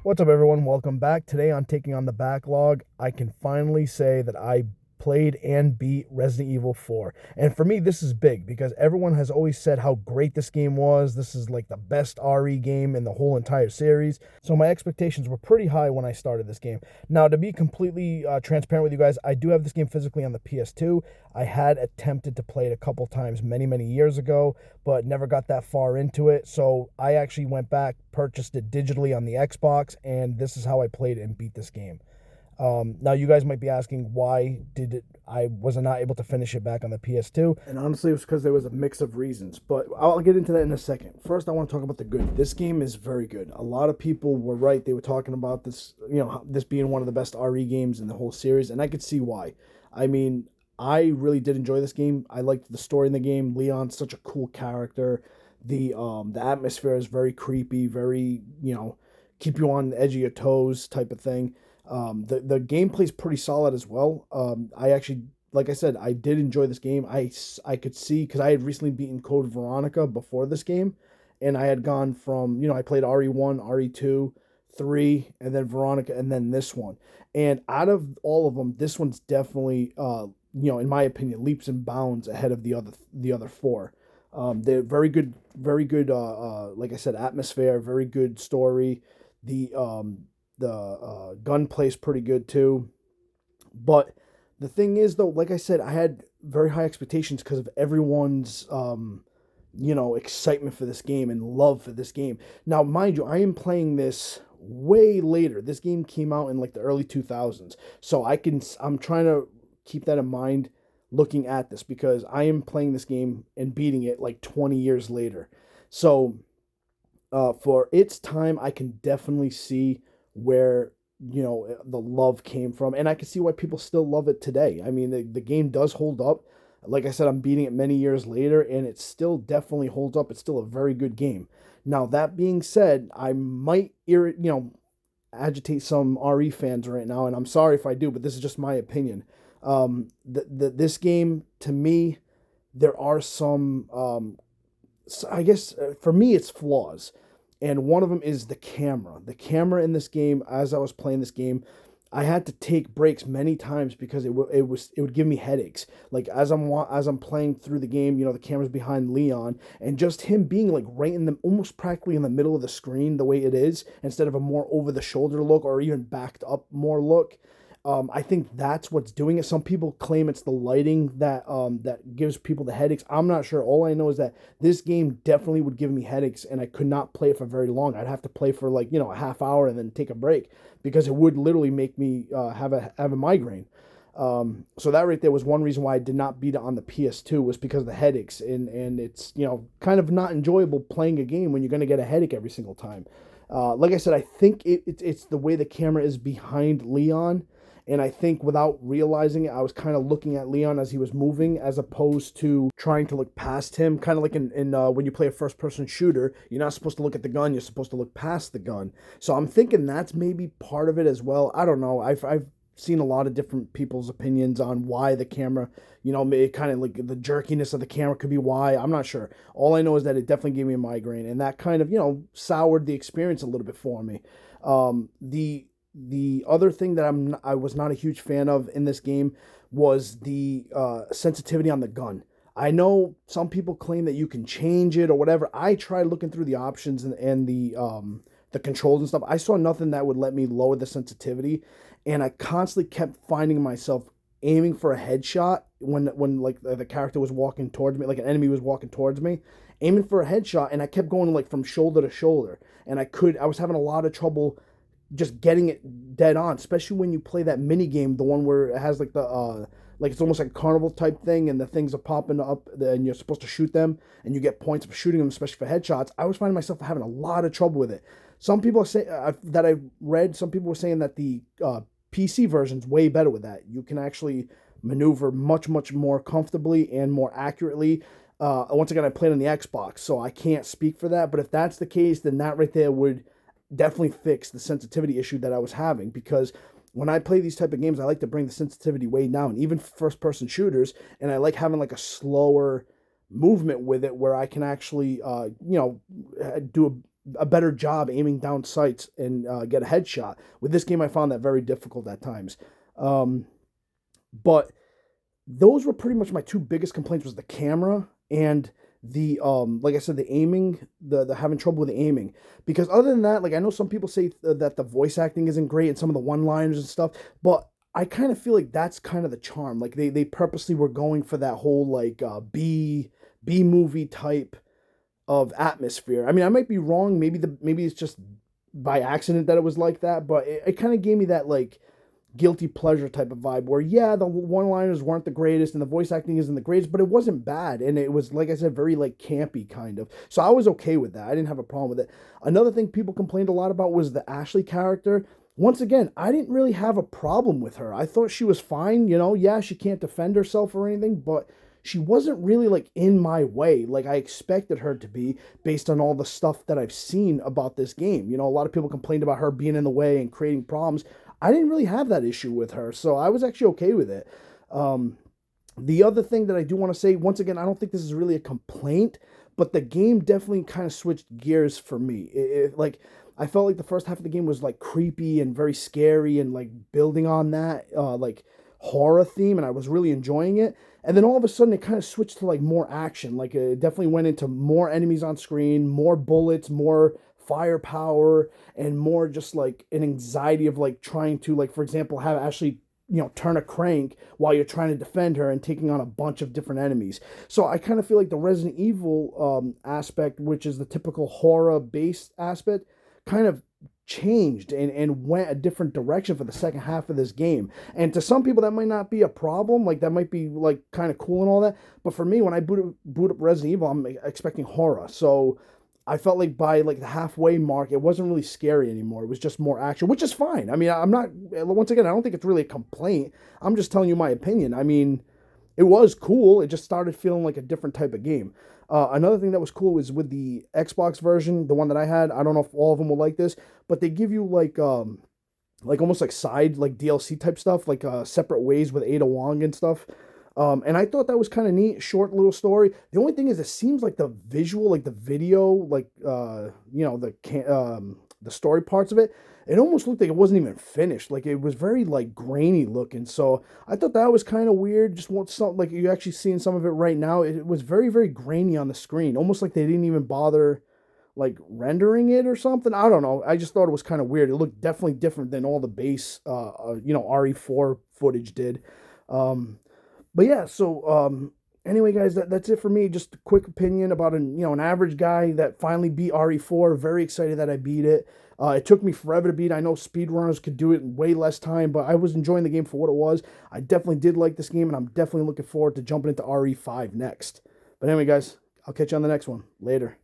What's up, everyone? Welcome back. Today on Taking on the Backlog, I can finally say that I played and beat Resident Evil 4. And for me, this is big because everyone has always said how great this game was. This is like the best RE game in the whole entire series. So my expectations were pretty high when I started this game. Now, to be completely transparent with you guys, I do have this game physically on the PS2. I had attempted to play it a couple times many years ago, but never got that far into it. So I actually went back, purchased it digitally on the Xbox, and this is how I played it and beat this game. Now you guys might be asking why did it I was not able to finish it back on the PS2, and honestly it was because there was a mix of reasons, but I'll get into that in a second. First I want to talk about the good. This game is very good. A lot of people were right. They were talking about this, this being one of the best RE games in the whole series, and I could see why. I mean, I really did enjoy this game. I liked the story in the game. Leon's such a cool character. The atmosphere is very creepy, very, keep you on the edge of your toes type of thing. The gameplay is pretty solid as well. I actually, like I said, I did enjoy this game. I could see, because I had recently beaten Code Veronica before this game, and I had gone from, I played RE1, RE2, 3, and then Veronica, and then this one. And out of all of them, this one's definitely, in my opinion, leaps and bounds ahead of the other four. They're very good. Like I said, atmosphere, very good story. The gunplay is pretty good too. But the thing is, though, like I said, I had very high expectations because of everyone's excitement for this game and love for this game. Now, mind you, I am playing this way later. This game came out in like the early 2000s. So I'm trying to keep that in mind looking at this, because I am playing this game and beating it like 20 years later. So for its time, I can definitely see where the love came from, and I can see why people still love it today. I mean, the game does hold up. Like I said, I'm beating it many years later, and it still definitely holds up. It's still a very good game. Now, that being said, I might agitate some RE fans right now, and I'm sorry if I do, but this is just my opinion. This game, to me, there are some, I guess, for me, it's flaws. And one of them is the camera. The camera in this game, as I was playing this game, I had to take breaks many times because it would give me headaches. Like as I'm playing through the game, the camera's behind Leon, and just him being like right in the, almost practically in the middle of the screen the way it is, instead of a more over the shoulder look or even backed up more look. I think that's what's doing it. Some people claim it's the lighting that gives people the headaches. I'm not sure. All I know is that this game definitely would give me headaches, and I could not play it for very long. I'd have to play for like a half hour and then take a break, because it would literally make me have a migraine. So that right there was one reason why I did not beat it on the PS2, was because of the headaches, and it's kind of not enjoyable playing a game when you're going to get a headache every single time. Like I said, I think it's the way the camera is behind Leon. And I think without realizing it, I was kind of looking at Leon as he was moving, as opposed to trying to look past him. Kind of like in when you play a first-person shooter, you're not supposed to look at the gun, you're supposed to look past the gun. So I'm thinking that's maybe part of it as well. I don't know. I've seen a lot of different people's opinions on why the camera, kind of like the jerkiness of the camera could be why. I'm not sure. All I know is that it definitely gave me a migraine, and that kind of, soured the experience a little bit for me. The other thing that I was not a huge fan of in this game was the sensitivity on the gun. I know some people claim that you can change it or whatever. I tried looking through the options and the controls and stuff. I saw nothing that would let me lower the sensitivity, and I constantly kept finding myself aiming for a headshot when like the character was walking towards me, like an enemy was walking towards me, aiming for a headshot, and I kept going like from shoulder to shoulder, and I was having a lot of trouble just getting it dead on, especially when you play that mini game, the one where it has like the like it's almost like a carnival type thing, and the things are popping up, and you're supposed to shoot them, and you get points for shooting them, especially for headshots. I was finding myself having a lot of trouble with it. Some people say that I read, some people were saying that the PC version's way better with that. You can actually maneuver much more comfortably and more accurately. Once again, I played on the Xbox, so I can't speak for that. But if that's the case, then that right there would definitely fix the sensitivity issue that I was having, because when I play these type of games, I like to bring the sensitivity way down, even first person shooters, and I like having like a slower movement with it where I can actually do a better job aiming down sights and get a headshot. With this game, I found that very difficult at times. Um, but those were pretty much my two biggest complaints was the camera and the like I said, the aiming, the having trouble with the aiming. Because other than that, like I know some people say that the voice acting isn't great and some of the one-liners and stuff, but I kind of feel like that's kind of the charm. Like they purposely were going for that whole like B movie type of atmosphere. I mean, I might be wrong. Maybe it's just by accident that it was like that, but it kind of gave me that like guilty pleasure type of vibe where yeah, the one-liners weren't the greatest and the voice acting isn't the greatest, but it wasn't bad and it was like I said very like campy kind of. So I was okay with that. I didn't have a problem with it. Another thing people complained a lot about was the Ashley character. Once again, I didn't really have a problem with her. I thought she was fine, you know. Yeah, she can't defend herself or anything, but she wasn't really like in my way like I expected her to be based on all the stuff that I've seen about this game. You know, a lot of people complained about her being in the way and creating problems. I didn't really have that issue with her, so I was actually okay with it. Um, the other thing that I do want to say, once again, I don't think this is really a complaint, but the game definitely kind of switched gears for me. Like, I felt like the first half of the game was like creepy and very scary and like building on that like horror theme, and I was really enjoying it. And then all of a sudden, it kind of switched to like more action. Like, it definitely went into more enemies on screen, more bullets, more firepower, and more just like an anxiety of like trying to like, for example, have Ashley turn a crank while you're trying to defend her and taking on a bunch of different enemies. So I kind of feel like the Resident Evil aspect, which is the typical horror based aspect, kind of changed and went a different direction for the second half of this game. And to some people that might not be a problem, like that might be like kind of cool and all that, but for me, when I boot up Resident Evil, I'm expecting horror. So I felt like by like the halfway mark, it wasn't really scary anymore. It was just more action, which is fine. I mean, I'm not, once again, I don't think it's really a complaint. I'm just telling you my opinion. I mean, it was cool. It just started feeling like a different type of game. Another thing that was cool was with the Xbox version, the one that I had. I don't know if all of them will like this, but they give you like almost like side like DLC type stuff, like separate ways with Ada Wong and stuff. And I thought that was kind of neat, short little story. The only thing is, it seems like the visual, like the video, like the story parts of it, it almost looked like it wasn't even finished. Like it was very like grainy looking. So I thought that was kind of weird. Just want something like you're actually seeing some of it right now. It was very very grainy on the screen, almost like they didn't even bother like rendering it or something. I don't know. I just thought it was kind of weird. It looked definitely different than all the base RE4 footage did. But yeah, so anyway, guys, that's it for me. Just a quick opinion about an average guy that finally beat RE4. Very excited that I beat it. It took me forever to beat. I know speedrunners could do it in way less time, but I was enjoying the game for what it was. I definitely did like this game, and I'm definitely looking forward to jumping into RE5 next. But anyway, guys, I'll catch you on the next one. Later.